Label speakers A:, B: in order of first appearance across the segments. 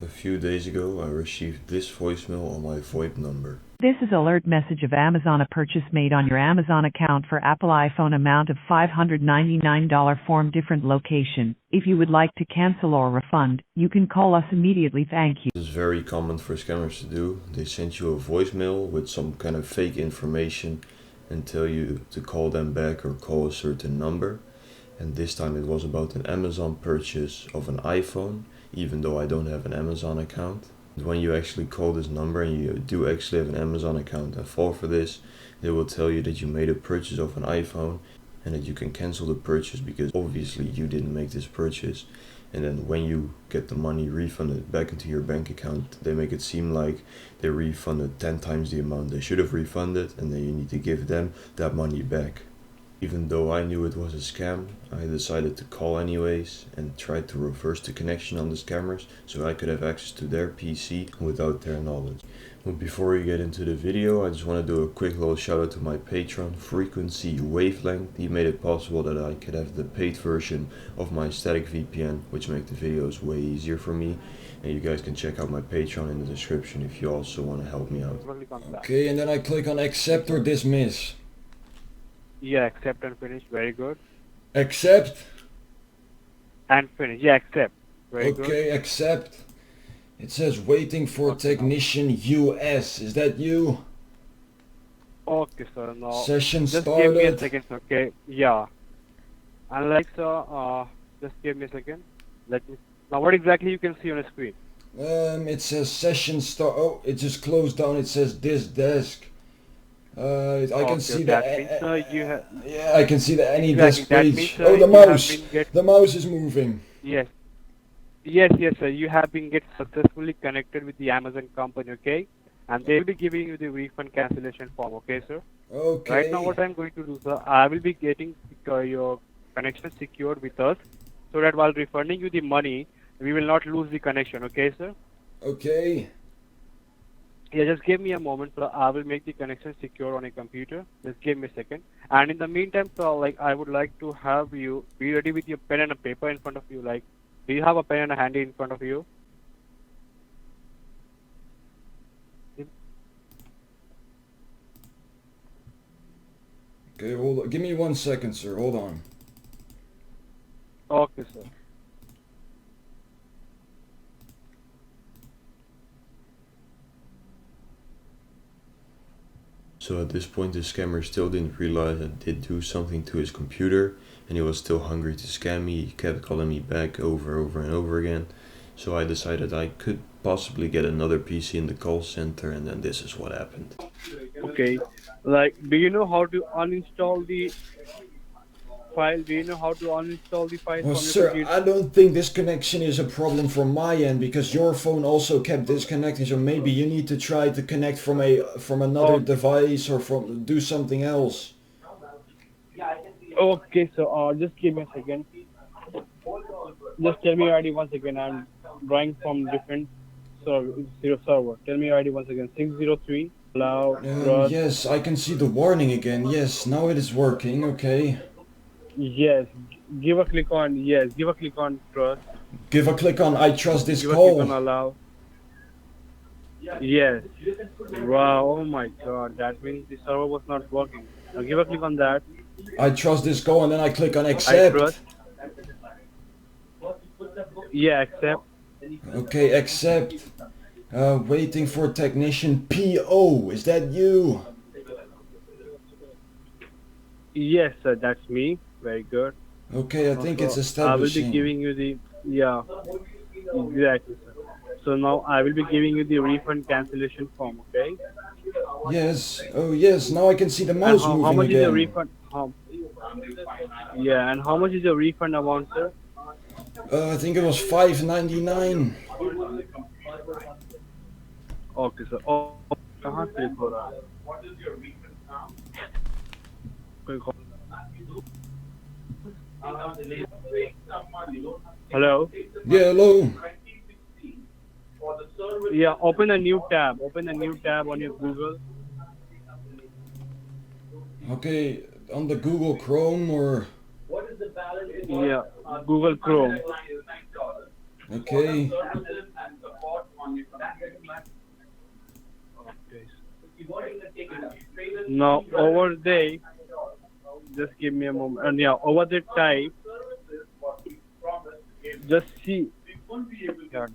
A: A few days ago, I received this voicemail on my VoIP number.
B: This is alert message of Amazon. A purchase made on your Amazon account for Apple iPhone amount of $599 form different location. If you would like to cancel or refund, you can call us immediately. Thank you.
A: This is very common for scammers to do. They send you a voicemail with some kind of fake information and tell you to call them back or call a certain number. And this time it was about an Amazon purchase of an iPhone, even though I don't have an Amazon account. When you actually call this number and you do actually have an Amazon account and fall for this, they will tell you that you made a purchase of an iPhone and that you can cancel the purchase because obviously you didn't make this purchase. And then when you get the money refunded back into your bank account, they make it seem like they refunded 10 times the amount they should have refunded, and then you need to give them that money back. Even though I knew it was a scam, I decided to call anyways and tried to reverse the connection on the scammers so I could have access to their PC without their knowledge. But before we get into the video, I just want to do a quick little shout out to my patron, Frequency Wavelength. He made it possible that I could have the paid version of my static VPN, which make the videos way easier for me. And you guys can check out my Patreon in the description if you also want to help me out.
C: Okay, and then I click on accept or dismiss.
D: Yeah, accept and finish. Very good.
C: Accept.
D: And finish. Yeah, accept. Very good.
C: Okay, accept. It says waiting for technician US. Is that you?
D: Okay, sir. Now
C: Session
D: just
C: started.
D: give me a second. Okay. Yeah. And like sir, just give me a second. Let me. Now, what exactly you can see on the screen?
C: It says session start. Oh, it just closed down. It says this desk. I can see
D: that.
C: that.
D: Means, you have.
C: Yeah, I can see the any
D: Exactly,
C: desk
D: that
C: page.
D: means,
C: Oh, the
D: you have
C: mouse.
D: been
C: The mouse is moving.
D: Yes. Yes, sir. You have been successfully connected with the Amazon company, okay? And they will be giving you the refund cancellation form, okay, sir?
C: Okay.
D: Right now, what I'm going to do, sir, I will be getting your connection secured with us, so that while refunding you the money, we will not lose the connection, okay, sir?
C: Okay.
D: Yeah, just give me a moment, sir. I will make the connection secure on a computer. Just give me a second. And in the meantime, sir, like I would like to have you be ready with your pen and a paper in front of you. Like, do you have a pen and a handy in front of you?
C: Okay, hold on. Give me 1 second, sir. Hold on.
D: Okay, sir.
A: So at this point the scammer still didn't realize I did do something to his computer, and he was still hungry to scam me. He kept calling me back over and over again. So I decided I could possibly get another PC in the call center, and then this is what happened.
D: Okay. Like, do you know how to uninstall the file? Do you know how to uninstall the file
C: Well,
D: from your
C: sir,
D: computer?
C: I don't think this connection is a problem from my end because your phone also kept disconnecting. So maybe you need to try to connect from another device or do something else.
D: Okay, so just give me a second. Just tell me your ID once again. I'm drawing from different server. Tell me your ID once again. 603. Allow.
C: Yes, I can see the warning again. Yes, now it is working. Okay.
D: Yes. Give a click on yes. Give a click on trust.
C: Give a click on I trust this
D: Give a click on
C: call.
D: allow. Yes. Wow. Oh my God. That means the server was not working. Now give a click on that.
C: I trust this call, and then I click on
D: I
C: accept.
D: trust. Yeah. Accept.
C: Okay, accept. Waiting for technician PO. Is that you?
D: Yes, sir. That's me. Very good.
C: Okay, I think it's
D: I will
C: establishing.
D: be giving you the exactly, sir. So now I will be giving you the refund cancellation form, okay?
C: Yes. Oh yes. Now I can see the
D: And
C: mouse
D: how
C: moving
D: much
C: again.
D: is your refund? Yeah, and how much is your refund amount, sir?
C: I think it was $5.99.
D: Okay, sir. Oh, कहाँ click हो रहा है? कोई call- Hello.
C: Yeah, hello.
D: Yeah, open a new tab. Open a new tab on your Google.
C: Okay, on the Google Chrome or...
D: Yeah, Google Chrome.
C: Okay.
D: Now over there, just give me a moment. And yeah, over the type, just see. Yeah.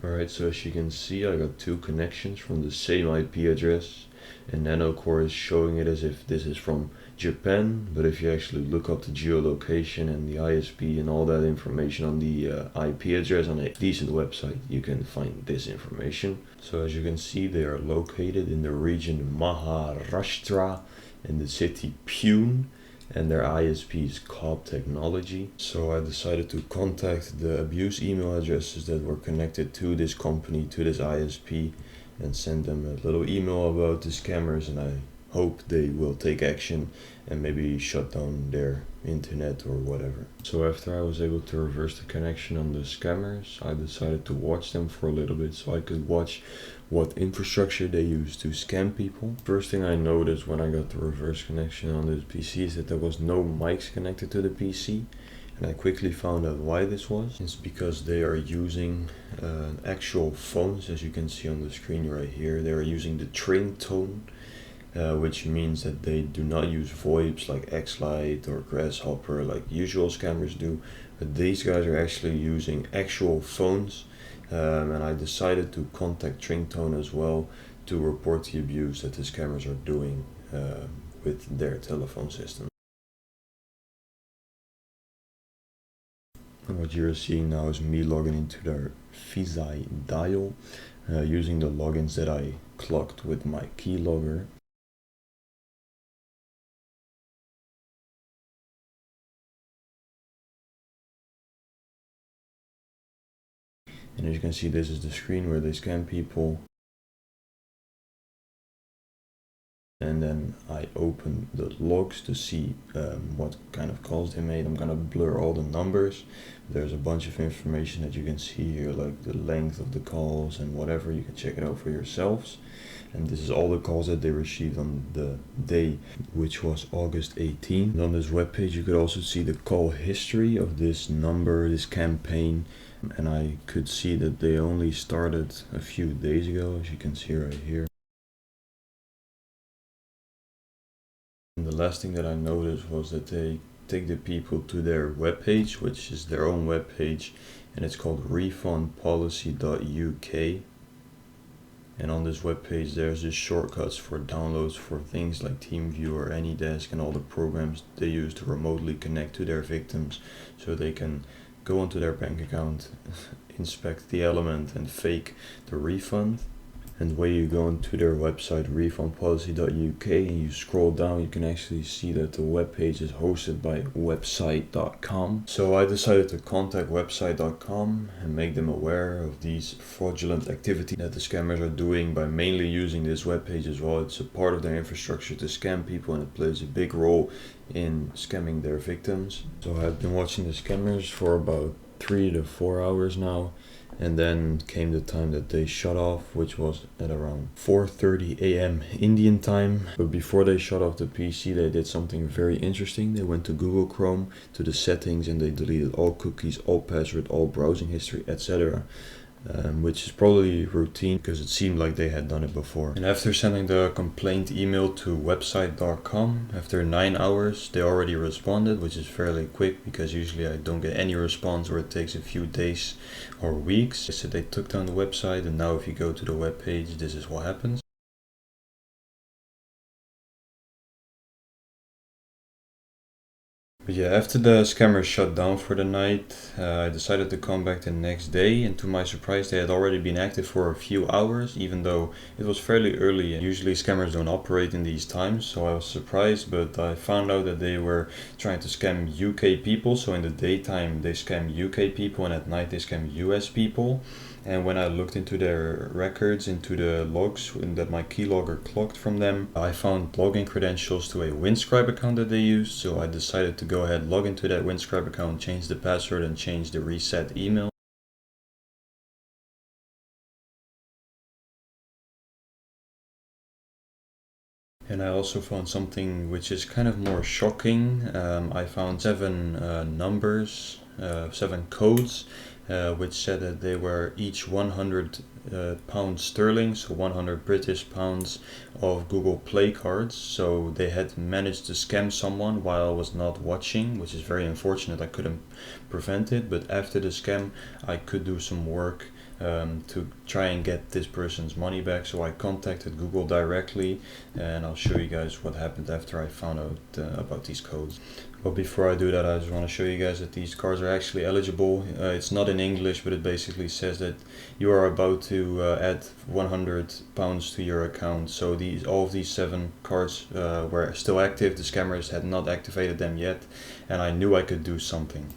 A: Alright, so as you can see, I got two connections from the same IP address, and Nanocore is showing it as if this is from Japan, but if you actually look up the geolocation and the ISP and all that information on the IP address on a decent website, you can find this information. So as you can see, they are located in the region Maharashtra in the city Pune, and their ISP is Cobb Technology. So I decided to contact the abuse email addresses that were connected to this company, to this ISP, and send them a little email about the scammers, and I hope they will take action and maybe shut down their internet or whatever. So after I was able to reverse the connection on the scammers, I decided to watch them for a little bit so I could watch what infrastructure they use to scam people. First thing I noticed when I got the reverse connection on this PC is that there was no mics connected to the PC. And I quickly found out why this was. It's because they are using actual phones, as you can see on the screen right here. They are using the ringtone, which means that they do not use VoIPs like Xlite or Grasshopper like usual scammers do. But these guys are actually using actual phones. And I decided to contact Ringtone as well to report the abuse that the scammers are doing with their telephone system. And what you're seeing now is me logging into their Visai dial using the logins that I clocked with my keylogger. And as you can see, this is the screen where they scam people. And then I open the logs to see what kind of calls they made. I'm gonna blur all the numbers. There's a bunch of information that you can see here, like the length of the calls and whatever. You can check it out for yourselves. And this is all the calls that they received on the day, which was August 18. And on this webpage you could also see the call history of this number, this campaign. And I could see that they only started a few days ago, as you can see right here. And the last thing that I noticed was that they take the people to their webpage, which is their own webpage, and it's called refundpolicy.uk. And on this webpage there's just shortcuts for downloads for things like TeamViewer or AnyDesk and all the programs they use to remotely connect to their victims, so they can go onto their bank account, inspect the element and fake the refund. And when you go into their website refundpolicy.uk and you scroll down, you can actually see that the webpage is hosted by website.com. So I decided to contact website.com and make them aware of these fraudulent activity that the scammers are doing by mainly using this webpage as well. It's a part of their infrastructure to scam people, and it plays a big role in scamming their victims. So I've been watching the scammers for about 3 to 4 hours now. And then came the time that they shut off, which was at around 4:30 a.m. Indian time. But before they shut off the PC, they did something very interesting. They went to Google Chrome, to the settings, and they deleted all cookies, all password, all browsing history, etc. Which is probably routine because it seemed like they had done it before. And after sending the complaint email to website.com, after 9 hours they already responded, which is fairly quick because usually I don't get any response or it takes a few days or weeks. They said they took down the website, and now if you go to the web page, this is what happens. But yeah, after the scammers shut down for the night, I decided to come back the next day, and to my surprise they had already been active for a few hours, even though it was fairly early. Usually scammers don't operate in these times, so I was surprised, but I found out that they were trying to scam UK people. So in the daytime they scam UK people and at night they scam US people. And when I looked into their records, into the logs that my keylogger clocked from them, I found login credentials to a Windscribe account that they used. So I decided to go ahead, log into that Windscribe account, change the password and change the reset email. And I also found something which is kind of more shocking. I found seven numbers, seven codes, which said that they were each 100 pounds sterling, so 100 British pounds of Google Play cards. So they had managed to scam someone while I was not watching, which is very unfortunate. I couldn't prevent it, but after the scam, I could do some work to try and get this person's money back. So I contacted Google directly, and I'll show you guys what happened after I found out about these codes. But before I do that, I just want to show you guys that these cards are actually eligible. It's not in English, but it basically says that you are about to add 100 pounds to your account. So all of these seven cards were still active. The scammers had not activated them yet, and I knew I could do something.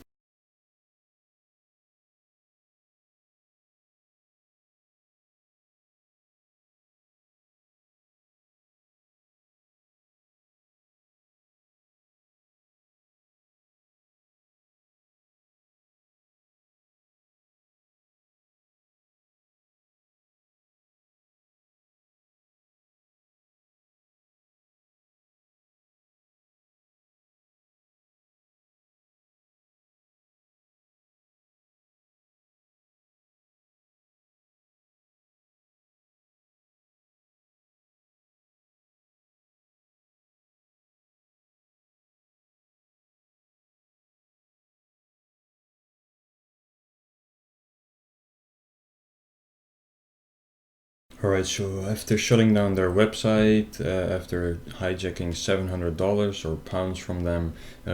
A: Alright, so after shutting down their website, after hijacking $700 or pounds from them,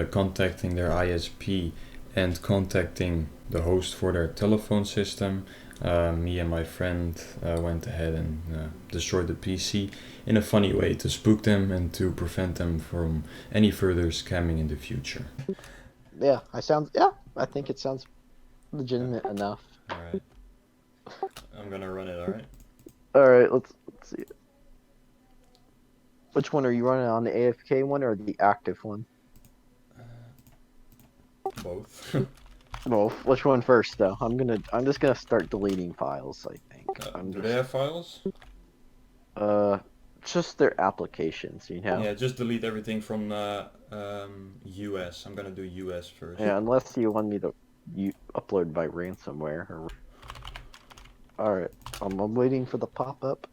A: contacting their ISP, and contacting the host for their telephone system, me and my friend went ahead and destroyed the PC in a funny way to spook them and to prevent them from any further scamming in the future.
E: Yeah, I think it sounds legitimate enough.
A: Alright. I'm gonna run it, alright?
E: Alright, let's see. Which one are you running on, the AFK one or the active one?
A: Both.
E: Both. Which one first though? I'm just gonna start deleting files, I think.
A: Do they have files?
E: Just their applications, you know?
A: Yeah, just delete everything from US. I'm gonna do US first.
E: Yeah, unless you want me to upload by ransomware or... Alright, I'm waiting for the pop-up.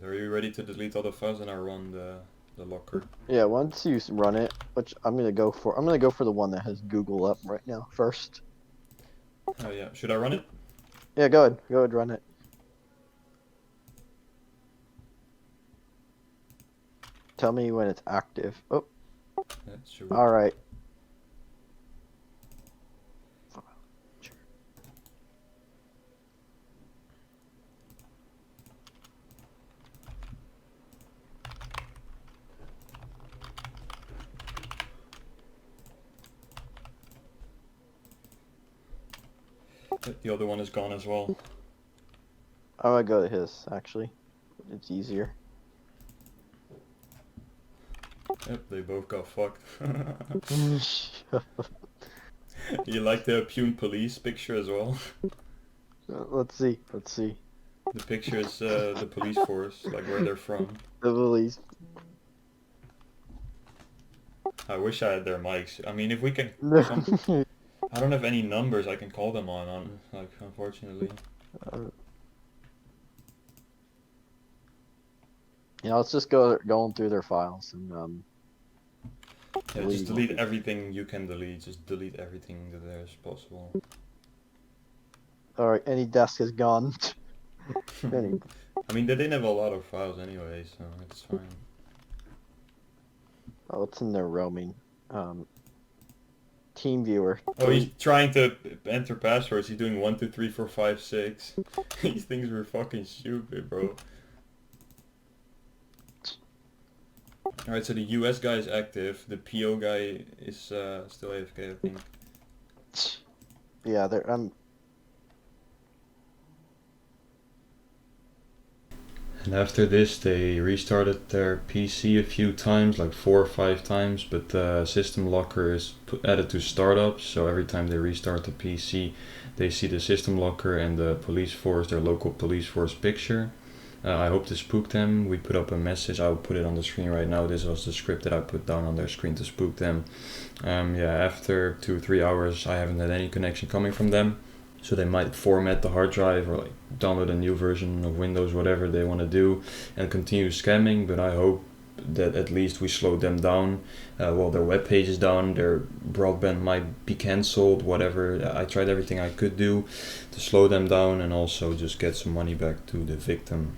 A: Are you ready to delete all the files and I run the locker?
E: Yeah, once you run it, which I'm gonna go for the one that has Google up right now first.
A: Oh yeah, should I run it?
E: Yeah, go ahead, run it. Tell me when it's active. Oh,
A: Yeah, sure.
E: alright.
A: The other one is gone as well.
E: I'm gonna go to his, actually. It's easier.
A: Yep, they both got fucked. You like the Pune police picture as well?
E: Let's see.
A: The picture is the police force, like where they're from.
E: The police.
A: I wish I had their mics. I mean, if we can... I don't have any numbers I can call them on like, unfortunately.
E: Yeah, let's just going through their files and
A: Yeah, just delete everything you can delete. Just delete everything that there is possible.
E: Alright, any desk is gone.
A: I mean, they didn't have a lot of files anyway, so it's fine.
E: Oh, it's in their roaming. Team viewer.
A: Oh, he's trying to enter passwords. He's doing 1, 2, 3, 4, 5, 6. These things were fucking stupid, bro. Alright, so the US guy is active. The PO guy is still AFK, I think.
E: Yeah, they're
A: And after this, they restarted their PC a few times, like 4 or 5 times, but the system locker is added to startup, so every time they restart the PC, they see the system locker and the police force, their local police force picture. I hope this spooked them. We put up a message. I'll put it on the screen right now. This was the script that I put down on their screen to spook them. After 2 or 3 hours, I haven't had any connection coming from them. So they might format the hard drive or like download a new version of Windows, whatever they want to do, and continue scamming. But I hope that at least we slowed them down. Their web page is down, their broadband might be cancelled, whatever. I tried everything I could do to slow them down and also just get some money back to the victim.